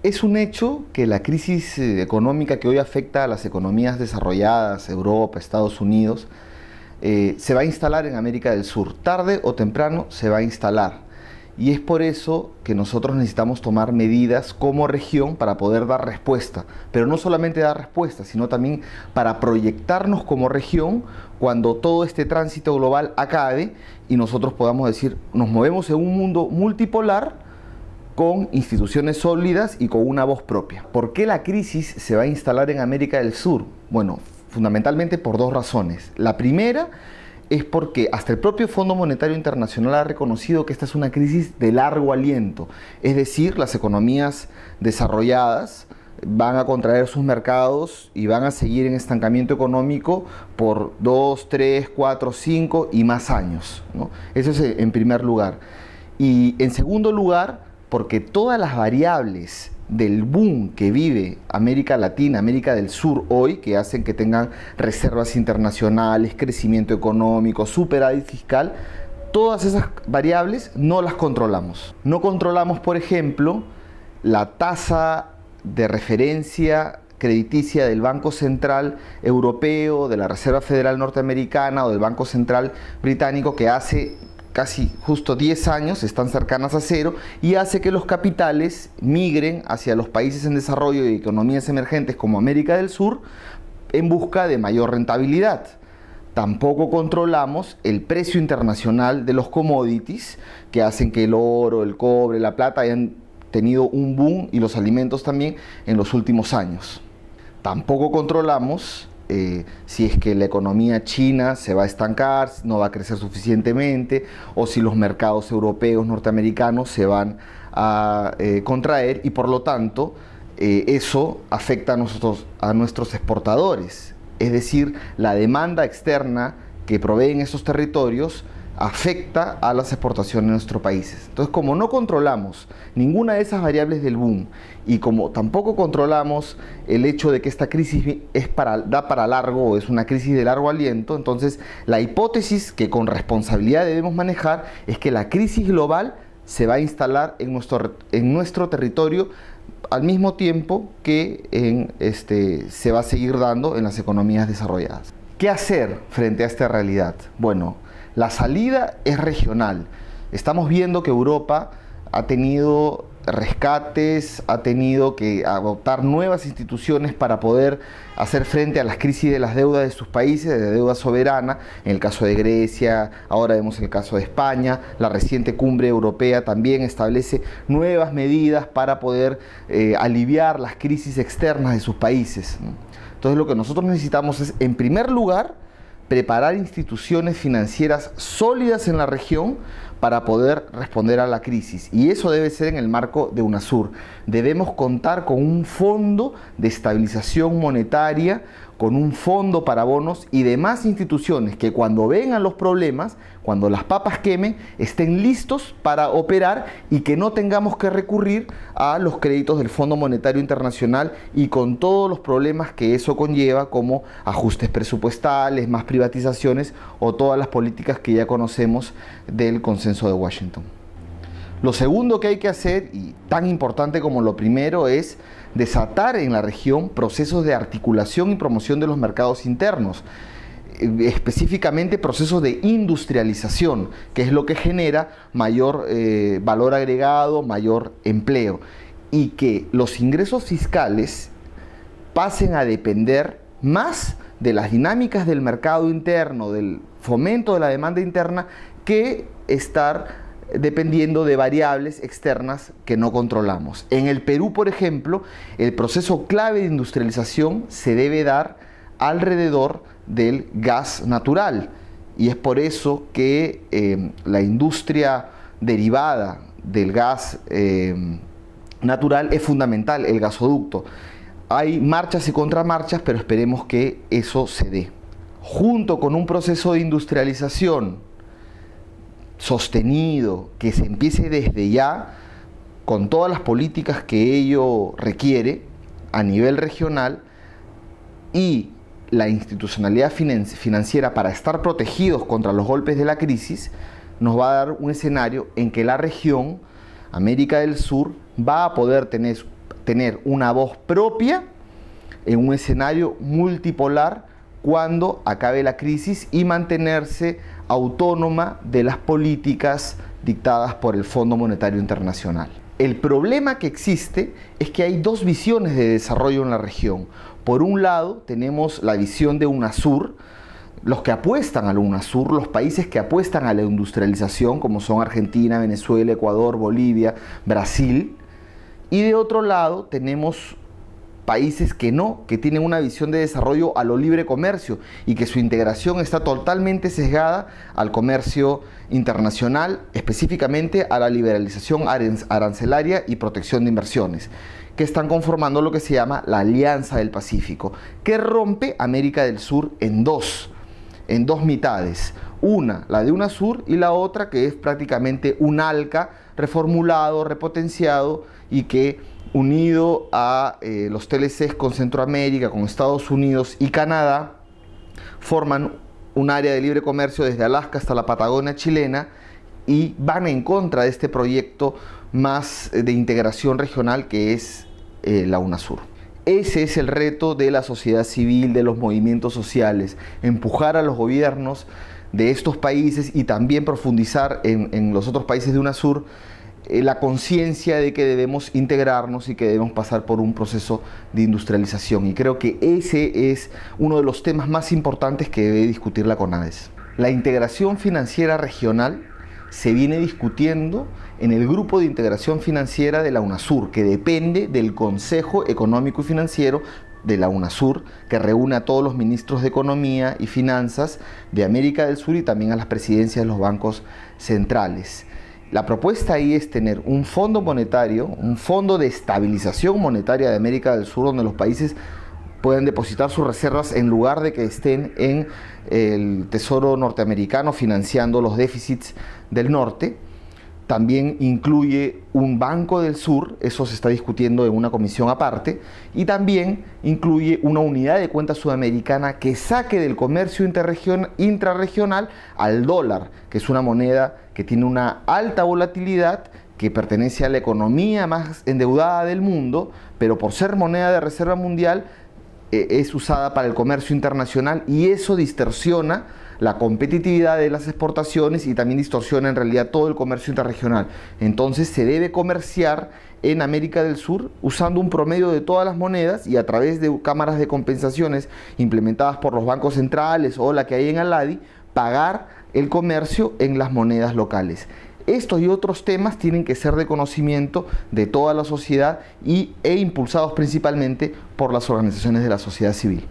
Es un hecho que la crisis económica que hoy afecta a las economías desarrolladas, Europa, Estados Unidos, se va a instalar en América del Sur. Tarde o temprano se va a instalar. Y es por eso que nosotros necesitamos tomar medidas como región para poder dar respuesta. Pero no solamente dar respuesta, sino también para proyectarnos como región cuando todo este tránsito global acabe y nosotros podamos decir, nos movemos en un mundo multipolar con instituciones sólidas y con una voz propia. ¿Por qué la crisis se va a instalar en América del Sur? Bueno, fundamentalmente por dos razones. La primera es porque hasta el propio Fondo Monetario Internacional ha reconocido que esta es una crisis de largo aliento. Es decir, las economías desarrolladas van a contraer sus mercados y van a seguir en estancamiento económico por 2, 3, 4, 5 y más años, ¿no? Eso es en primer lugar. Y en segundo lugar, porque todas las variables del boom que vive América Latina, América del Sur hoy, que hacen que tengan reservas internacionales, crecimiento económico, superávit fiscal, todas esas variables no las controlamos. No controlamos, por ejemplo, la tasa de referencia crediticia del Banco Central Europeo, de la Reserva Federal Norteamericana o del Banco Central Británico, que hace casi justo 10 años están cercanas a cero y hace que los capitales migren hacia los países en desarrollo y economías emergentes como América del Sur en busca de mayor rentabilidad. Tampoco controlamos el precio internacional de los commodities que hacen que el oro, el cobre, la plata hayan tenido un boom y los alimentos también en los últimos años. Tampoco controlamos si es que la economía china se va a estancar, no va a crecer suficientemente, o si los mercados europeos, norteamericanos se van a contraer y por lo tanto eso afecta a nuestros exportadores. Es decir, la demanda externa que proveen esos territorios afecta a las exportaciones de nuestros países. Entonces, como no controlamos ninguna de esas variables del boom y como tampoco controlamos el hecho de que esta crisis da para largo o es una crisis de largo aliento, entonces la hipótesis que con responsabilidad debemos manejar es que la crisis global se va a instalar en nuestro territorio al mismo tiempo que se va a seguir dando en las economías desarrolladas. ¿Qué hacer frente a esta realidad? Bueno, la salida es regional. Estamos viendo que Europa ha tenido rescates, ha tenido que adoptar nuevas instituciones para poder hacer frente a las crisis de las deudas de sus países, de deuda soberana, en el caso de Grecia, ahora vemos el caso de España. La reciente cumbre europea también establece nuevas medidas para poder aliviar las crisis externas de sus países, ¿no? Entonces lo que nosotros necesitamos es, en primer lugar, preparar instituciones financieras sólidas en la región para poder responder a la crisis. Y eso debe ser en el marco de UNASUR. Debemos contar con un fondo de estabilización monetaria, con un fondo para bonos y demás instituciones que cuando vengan los problemas, cuando las papas quemen, estén listos para operar y que no tengamos que recurrir a los créditos del Fondo Monetario Internacional y con todos los problemas que eso conlleva, como ajustes presupuestales, más privatizaciones o todas las políticas que ya conocemos del Consenso de Washington. Lo segundo que hay que hacer, y tan importante como lo primero, es desatar en la región procesos de articulación y promoción de los mercados internos, específicamente procesos de industrialización, que es lo que genera mayor valor agregado, mayor empleo, y que los ingresos fiscales pasen a depender más de las dinámicas del mercado interno, del fomento de la demanda interna, que estar dependiendo de variables externas que no controlamos. En el Perú, por ejemplo, el proceso clave de industrialización se debe dar alrededor del gas natural, y es por eso que la industria derivada del gas natural es fundamental, el gasoducto. Hay marchas y contramarchas, pero esperemos que eso se dé. Junto con un proceso de industrialización sostenido, que se empiece desde ya, con todas las políticas que ello requiere a nivel regional, y la institucionalidad financiera para estar protegidos contra los golpes de la crisis, nos va a dar un escenario en que la región, América del Sur, va a poder tener tener una voz propia en un escenario multipolar cuando acabe la crisis y mantenerse autónoma de las políticas dictadas por el Fondo Monetario Internacional. El problema que existe es que hay dos visiones de desarrollo en la región. Por un lado, tenemos la visión de UNASUR, los que apuestan al UNASUR, los países que apuestan a la industrialización, como son Argentina, Venezuela, Ecuador, Bolivia, Brasil. Y de otro lado, tenemos países que no, que tienen una visión de desarrollo a lo libre comercio y que su integración está totalmente sesgada al comercio internacional, específicamente a la liberalización arancelaria y protección de inversiones, que están conformando lo que se llama la Alianza del Pacífico, que rompe América del Sur en dos mitades. Una, la de UNASUR, y la otra que es prácticamente un ALCA reformulado, repotenciado y que unido a los TLCs con Centroamérica, con Estados Unidos y Canadá, forman un área de libre comercio desde Alaska hasta la Patagonia chilena y van en contra de este proyecto más de integración regional que es la UNASUR. Ese es el reto de la sociedad civil, de los movimientos sociales, empujar a los gobiernos de estos países y también profundizar en los otros países de UNASUR la conciencia de que debemos integrarnos y que debemos pasar por un proceso de industrialización. Y creo que ese es uno de los temas más importantes que debe discutir la CONADES. La integración financiera regional se viene discutiendo en el Grupo de Integración Financiera de la UNASUR, que depende del Consejo Económico y Financiero de la UNASUR, que reúne a todos los ministros de Economía y Finanzas de América del Sur y también a las presidencias de los bancos centrales. La propuesta ahí es tener un fondo monetario, un fondo de estabilización monetaria de América del Sur, donde los países puedan depositar sus reservas en lugar de que estén en el Tesoro norteamericano financiando los déficits del norte. También incluye un Banco del Sur, eso se está discutiendo en una comisión aparte, y también incluye una unidad de cuenta sudamericana que saque del comercio intrarregional al dólar, que es una moneda que tiene una alta volatilidad, que pertenece a la economía más endeudada del mundo, pero por ser moneda de reserva mundial es usada para el comercio internacional y eso distorsiona la competitividad de las exportaciones y también distorsiona en realidad todo el comercio interregional. Entonces se debe comerciar en América del Sur usando un promedio de todas las monedas y a través de cámaras de compensaciones implementadas por los bancos centrales o la que hay en ALADI, pagar el comercio en las monedas locales. Estos y otros temas tienen que ser de conocimiento de toda la sociedad e impulsados principalmente por las organizaciones de la sociedad civil.